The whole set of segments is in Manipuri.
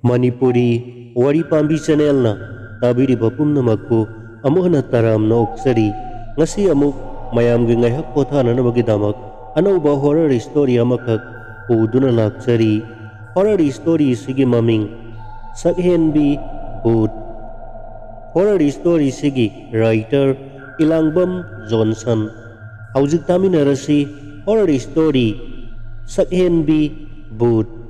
Manipuri Wari Pambi Channel na tabiri pumnamakku amuhna taram na oksari ngasi amuk mayam gi ngaihak pothana na magidamak anauba horror story amakak uduna laksari horror story sigi maming Sakhenbi Bhut horror story sigi writer Ilangbam Johnson haujik taminarasi horror story Sakhenbi Bhut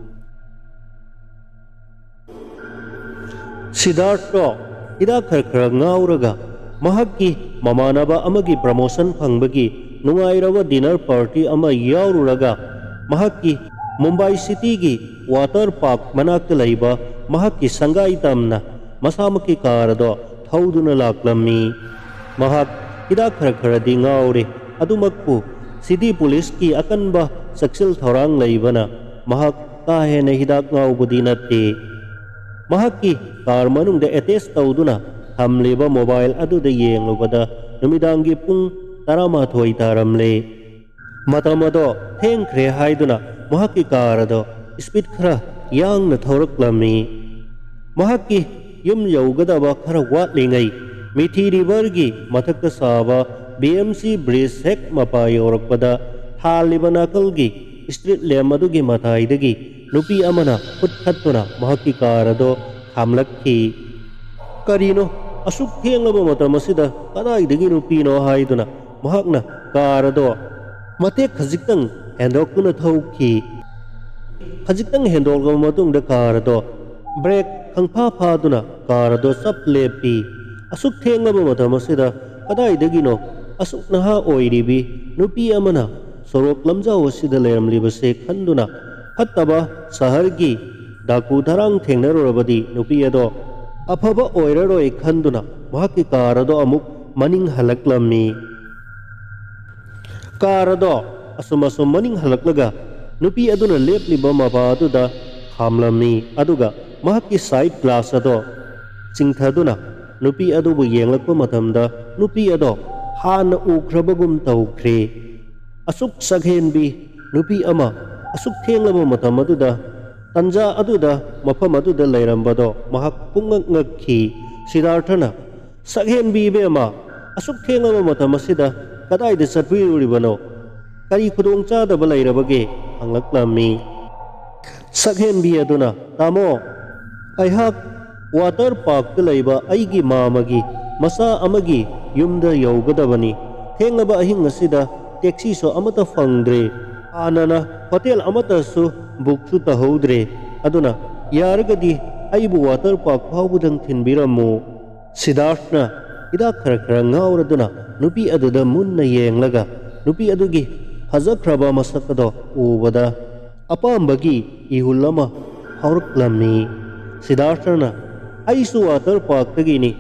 Siddhartha ida khar ngauraga mahakki mamanaba amagi promotion phangbagi nungairawa dinner party ama yaururaga mahakki Mumbai City gi water park manakta laiba mahakki sangai tamna masamaki karado thauduna laklammi mahak ida khar di ngaure adumakpu city police ki akanba saksil thorang laibana mahak ka hena hidak ngaubudi natte mahakki car manungda attach tawduna thamleba mobile aduda yenglubada numidangi pung 12 taramle matamado thengkhre haiduna mahakki car ado speed khara yangna thauraklammi mahakki yum yaugadaba khara watlingai mithi river gi mathakta saba BMC bridge hek mapa yorakpada thaliba nakal gi street lamp adugi mathaidagi nupi amana khutkhattuna mahakki car ado hamlakhi karino asuk thenglaba matam asida kadaidagi nupino haiduna mahakna car ado matek khajiktang hendokuna thauki khajiktang hendolga matungda car ado brake khangpha phaduna car ado sap lepi asuk thenglaba matam asida kadaidagi no asuk naha oiribi nupi amana sorok lamjau asida lermlibase khanduna hattaba sahargi daku tharang thengnarorabadi nupi ado afaba oiraroi khanduna mahakki car ado amuk maning halaklammi car ado asumasum maning halaklaga nupi aduna lepliba mapa aduda hamlammi aduga mahakki side glass ado chingthaduna nupi adubu yenglakpa matamda nupi ado hana ukhrabagum tawkhre asuk saghenbi nupi ama asuk thenglaba matam aduda tanja aduda mafam aduda lairambado mahak pungak ngakhi Siddharthana Sakhenbi bema asuk thenglaba matam asida kadaida satpiruribano kari khudong chadaba lairabage hanglaklammi Sakhenbi aduna tamo aihak water park ta laiba aigi mamagi masa amagi yumda yaugadabani thenglaba ahing asida taxi so amata fangdre anana hotel amata su book su tahodre aduna yaragadi aibu water park phawudang thinbiramu Siddharthna ida khara ngauraduna nupi aduda munna yenglaga nupi adugi hajakraba masakado ubada apambagi ihulama haurklammi Siddharthna aisu water park tagini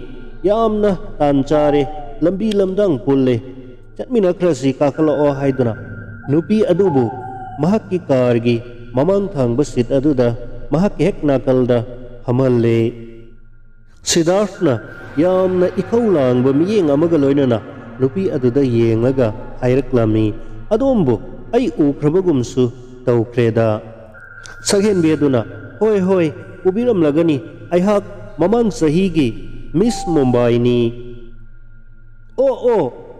yamna tanchare lambi lamdang pulle chatmina khrasi kakalo haiduna nupi adubu mahakki kargi mamang thangba sit aduda mahakki hek nakalda hamalle Siddharthna yamna ikhaulang ba miyeng amaga loinana nupi aduda yenglaga hairaklammi adombu ai ukhrabagumsu tawkreda Sakhenbi aduna hoi hoi ubiram lagani aihak mamang sahigi Miss Mumbai ni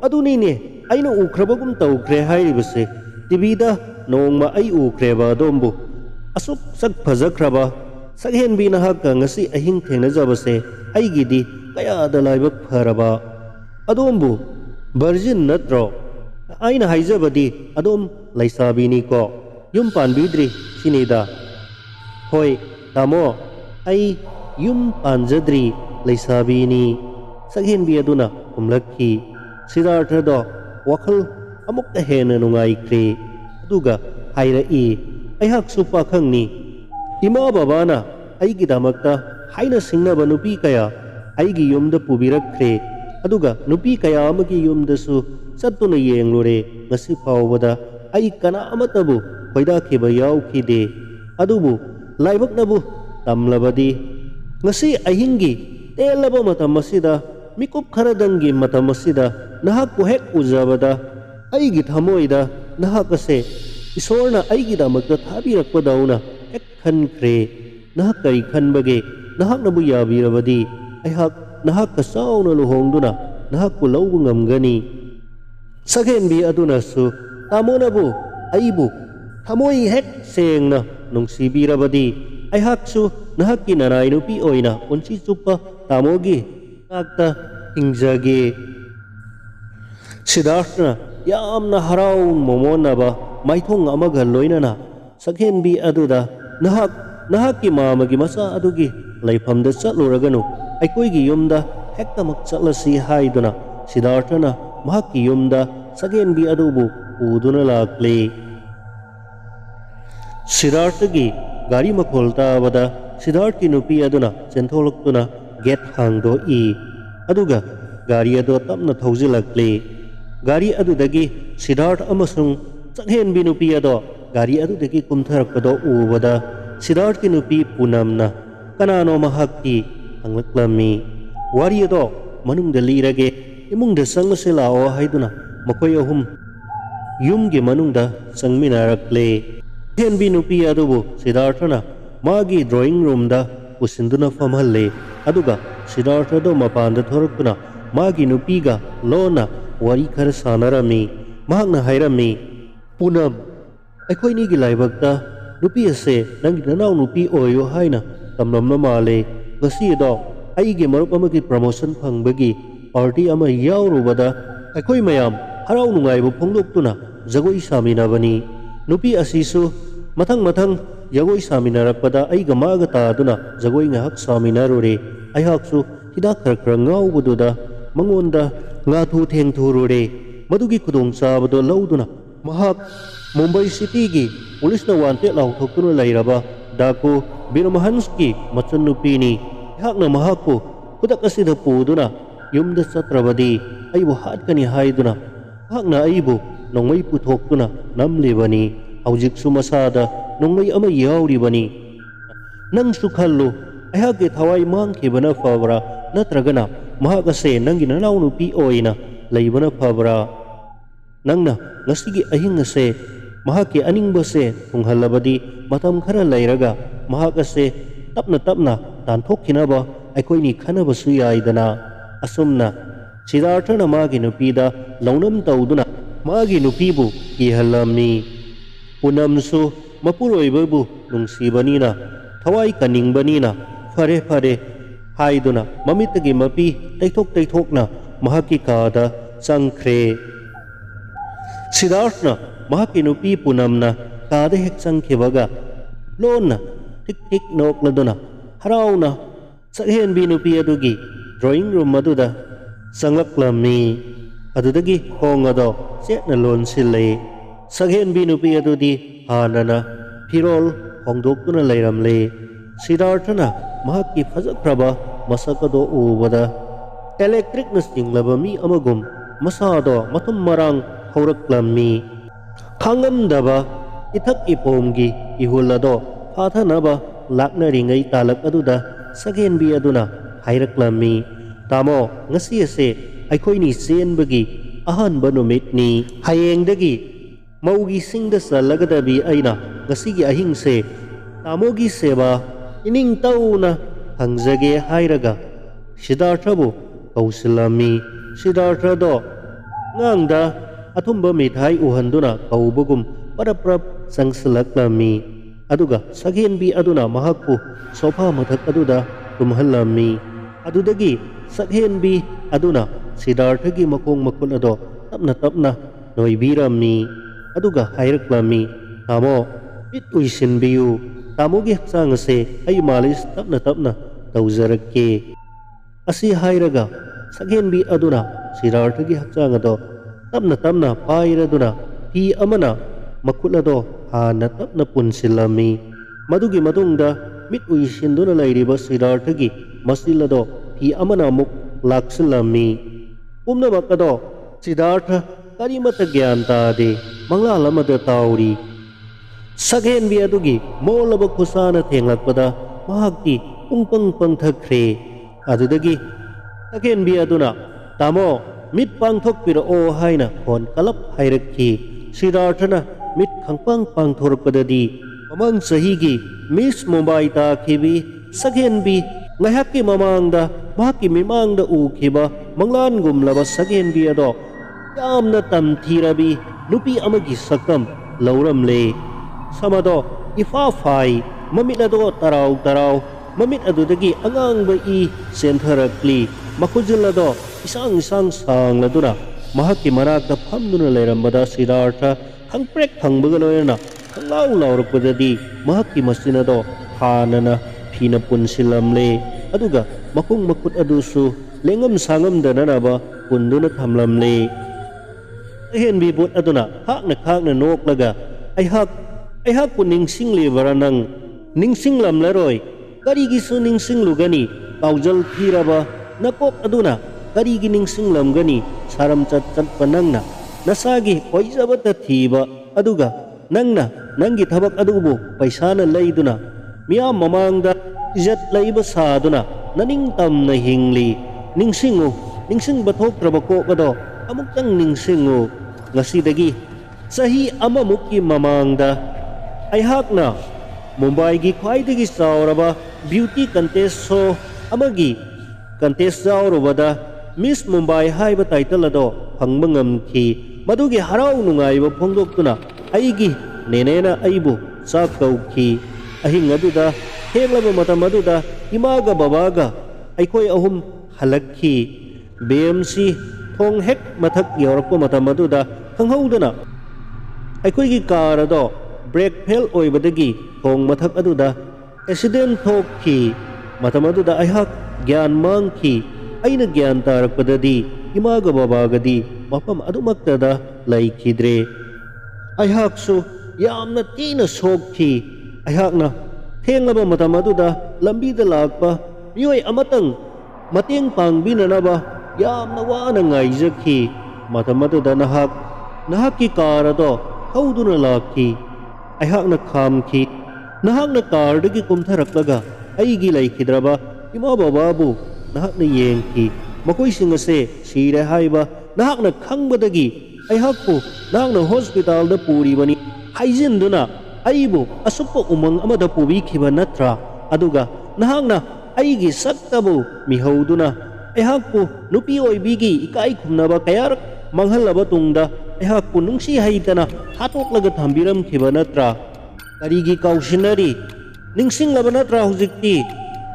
aduni ne aina ukhrabagum tawkre hairibase tibida nongma ai ukreba dombu asuk sak phajakraba Sakhenbi nahaka ngasi ahing thengnajabase aigidi kaya dalaibak pharaba adombu virgin natro aina haijabadi adom laisabini ko yum panbidri sinida hoi tamo ai yum panjadri laisabini Sakhenbi aduna humlakhi Siddhartha do wakhal amukta hena nungaikre aduga haira aihak supa khangni ima babana aigi damakta haina singnaba nupi kaya aigi yumda pubirakre aduga nupi kaya amagi yumdasu chattuna yenglore ngasi phawbada ai kana amatabu hoidakhiba yaukhide adubu laibaknabu tamlabadi ngasi ahingi telaba matam asida mikup kharadanggi matam asida nahak ko hek ujabada aigi thamoida nahak ase isorna aigi damakta thabirakpa dauna hek khankhre nahak kari khanbage nahak nabu yabirabadi aihak nahak ka sauna luhongduna nahak pu lawbu ngamgani saghenbi aduna su tamonabu aibu thamoi hek sengna nungsibirabadi aihak su nahak ki nanai nupi oina punchi chupa tamogi nakta hingjage Siddharthna yamna haraun momonaba maithong amaga loinana saghenbi aduda nahak ki mamagi masa adugi laifamda chatluraganu aikoigi yumda hektamak chatlasi haiduna Siddharthana mahakki yumda saghenbi adubu uduna lakle Siddharthagi gari makhol tabada Siddharthi nupi aduna chentholokuna gate hangdo I aduga gari ado tapna thausilakle gari adudagi Siddharth amasung saghenbi nupi ado gari adudagi kumtharakpado ubada Siddharthi nupi punamna kanano mahakki hanglaklammi wari ado manungda lirage imungda sangase lao haiduna makoi ahum yumgi manungda sangminarakle saghenbi nupi adubu Siddharthana magi drawing room da pusinduna famhalle aduga Siddhartha do mapanda thorakuna magi nupiga lona wari khar sanarami mahakna hairami punam aikoini gi laibakta nupi ase nangi nanau nupi oyo haina tamlamna male ngasi do aigi marup amagi promotion phangbagi party ama yaurubada aikoi mayam harau nungaibu phongdoktuna jagoi saminabani nupi asisu mathang jagoi saminarakpada aiga maga taaduna jagoi ngahak saminarure aihaksu hidak khar ngaubududa mangonda ngathu thengthurure madugi khudong sabado lauduna mahak Mumbai City gi police na wanted lau thoktuna lairaba daku Birmahanski machanupini ihakna mahakku kudak asida puduna yumda satrabadi aibu hatkani haiduna hakna aibu nongmai puthoktuna namlebani haujiksu masada nongmai ama yauribani nangsu khallu aihake thawai mangkhibana fabra natragana mahakase nangi nanau nupi oina leibana fabra nangna ngasigi ahing ase mahake aningbase thunghalabadi matam khara leiraga mahakase tapna tanthokhinaba aikoini khanabasu yaidana asumna Siddharthana magi nupida launam tauduna magi nupibu kihalami punamsu mapuloibabu nungsibanina thawai kaningbanina fare haiduna mamitagi mapi taithokna mahaki kada sangkhre Siddharthna mahaki nupi punamna kada hek sangkhibaga lonna tik nokladuna harauna saghenbi nupi adugi drawing room maduda sanglaklammi adudagi hongado setna lon sille saghenbi nupi adudi hanana firol hongdoktuna leiramle Siddharthana mahakki fajakraba masakado ubada electric na singlaba mi amagum masado matum marang hauraklammi khangamdaba ithak ipomgi ihulado phathanaba laknaringai talak aduda saghenbi aduna hairaklammi tamo ngasi ase aikoini senbagi ahanba numitni hayengdagi maugi singda salagadabi aina ngasigi ahingse tamogi seba ining tauna hangjage hairaga Siddharthabu kausilami Siddhartha do ngangda athumba mithai uhanduna kaubugum paraprap sangsalaklammi aduga saghenbi aduna mahakku sofa mathak aduda tumhallami adudagi saghenbi aduna Siddharthagi makong makul ado tapna noibirammi aduga hairaklammi tamo pit uisinbiyu tamogi haksang ase ai malis tapna tawzarakke asi hairaga saghenbi aduna Siddharthagi haksang ado tapna pairaduna hi amana makul ado hana tapna punsilami madugi madungda mit uisinduna lairiba Siddharthagi masil ado hi amana muk laksilami pumnamak ado Siddhartha karimata gyan tade manglalamada tauri saghenbi adugi molaba khusana thenglakpada mahakti pungpang thakre adudagi saghenbi aduna tamo mit pangthokpira o haina khon kalap hairakhi Siddharthana mit khangpang pangthorpadadi Amang sahigi Miss Mumbai takibi saghenbi ngayhakki mamangda mahakki mimangda ukhiba manglan gumlaba saghenbi ado yamna tamthirabi nupi amagi sakam lauramle samado ifa fai mamit ado taraw mamit adudagi angangba i sentharakli makujul ado isang sangladuna mahakki manakta phamduna leirambada Siddhartha khangprek khangbaga loyana laurapudadi mahakki masina do hanana phina punsilamle aduga makung makut adusu lengam sangam dananaba punduna thamlamle hen bibut aduna hakna noklaga aihak puningsing lebaranang ningsing lamlaroi karigi su ningsing lugani paujal thiraba nakok aduna karigi ningsing lamgani saram chat panangna nasagi poijabata thiba aduga nangi thabak adubu paisana leiduna miyam mamangda ijat leiba saduna naning tamna hingli ningsingu bathok trabako kado amuktang ningsingu ngasidagi sahi amamukki mamangda aihakna Mumbai gi khwaidagi sauraba beauty contest so amagi contest saurubada Miss Mumbai haiba title ado phangba ngamki madugi harau nungaiba phongdoktuna aigi nenena aibu sakauki ahing aduda henglaba matam aduda imaga babaga aikoi ahum halakki BMC thong hek mathak yaurappa matam aduda khanghaudana aikoi gi car ado brake fail oibadagi thong mathak aduda accident thokki matam aduda aihak gyan mangki aina gyan tarakpadadi imaga babagadi mapam adumaktada laikhidre aihaksu yamna tina sokhi aihakna thenglaba matam aduda lambida lakpa miyoi amatang mateng pangbinanaba yamna wana ngaijaki matam aduda nahakki car ado hauduna lakhi aihakna khamki nahakna car dagi kumtharaklaga aigi laikhidraba ima bababu nahakna yengki makoi singase sire haiba nahakna khangbadagi aihakpu nahakna hospital da puribani haijinduna aibu asuppa umang amada pubikhiba natra aduga nahakna aigi saktabu mihauduna aihakpu nupi oibigi ikai khumnaba kayarak manghallaba tungda aihakpu nungsi haitana hatoklaga thambiram khiba natra karigi kaushinari ningsinglaba natra hujikti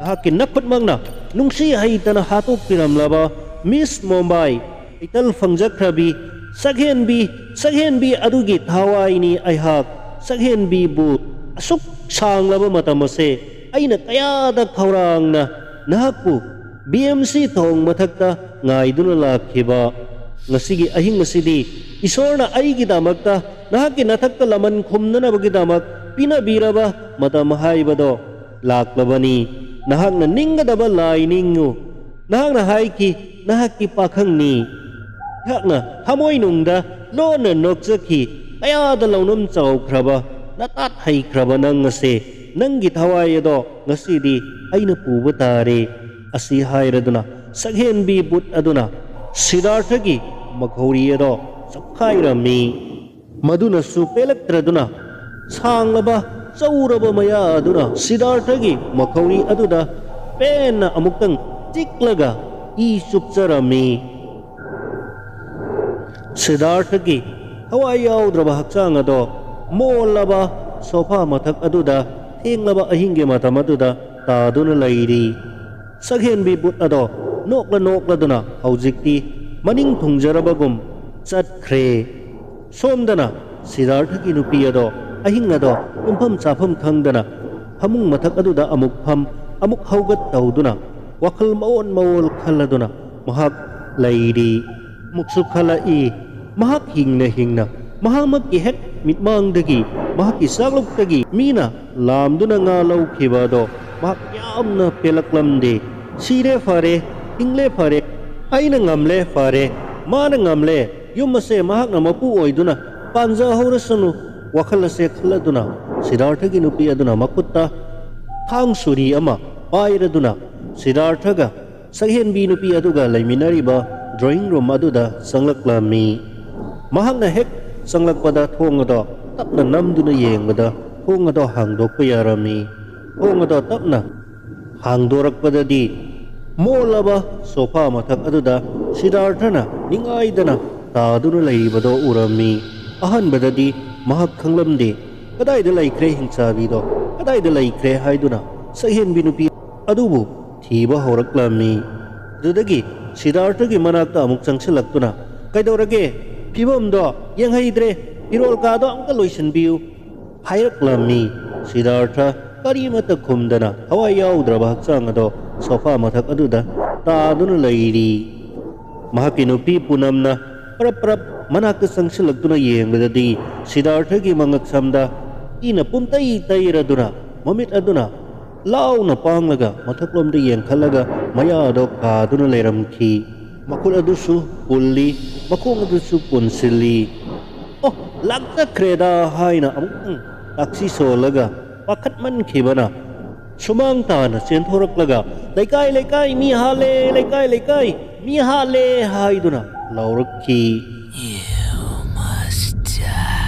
ahakki nakhut mangna nungsi haitana hatok piramlaba Miss Mumbai ital phangjakrabi saghenbi adugi thawaini aihak saghenbi bu asuk sanglaba matamase aina kayada khaurangna nahakpu BMC thong mathakta ngaiduna lakhiba ngasigi ahing ngasidi isorna aigi damakta nahakki nathakta laman khumnana bagi damak pinabiraba matam haibado laklabani nahakna ningadaba lainingu nahakna haiki nahakki pakhangni nahakna thamoi nungda lona nokjaki kayada launum chawkhraba natat haikhraba nang ngase nangi thawai ado ngasidi aina puba tare asi hairaduna saghenbi but aduna Siddharthagi makhori ado sakhairami maduna su pelaktraduna sanglaba chauraba maya aduna Siddharthagi makhori aduda penna amuktang tiklaga i supcharami Siddharthagi hawai yaudraba hakchang ado mollaba sofa mathak aduda thenglaba ahingge matam aduda taduna lairi saghenbi but ado nokla duna haujikti maning thungjarabagum chatkre somdana Siddharthagi nupi ado ahing ado tumpham chafam khangdana hamung mathak aduda amuk haugat tauduna wakhal maol khaladuna mahak lairi muksu khalai mahak hingna mahamak hek mitmangdagi mahak isaglukdagi mina lamduna nga laukhibado mahak yamna pelaklamde sire fare hingle fare aina ngamle fare mana ngamle yumase mahak na mapu oiduna panja horasanu wakhalase khaladuna Siddharthagi nupi aduna makutta thang suri ama pairaduna Siddharthaga saghenbi nupi aduga laiminariba drawing room aduda sanglaklammi mahakna hek sanglakpada thongada tapna namduna yengbada thong ado hangdokpa yarami thong ado tapna hangdorakpadadi molaba sofa mathak aduda Siddharthana ningaidana taduna leibado urami ahanbadadi mahak khanglamde kadaida laikre hingsabido kadaida laikre haiduna sahenbi nupi adubu thiba horaklami adudagi Siddharthagi manakta amuk changsilaktuna kaidorage phibamdo yenghaidre pirol kado amka loisanbiu hairaklammi Siddhartha karimata khumdana hawai yaudraba hakchang ado sofa mathak aduda taduna leiri mahaki nupi punamna prap manakta sangsilaktuna yengbadadi Siddharthagi mangaksamda ina pumtai tairaduna mamit aduna launa panglaga mathaklomda yengkhalaga maya ado kaduna leiramkhi makul adusu pulli makung adusu punsilli oh lagta kreda haina amung taksi solaga pakat man khibana sumang tana senthораклага laikai mi hale mi hale haiduna laurakhi You must die.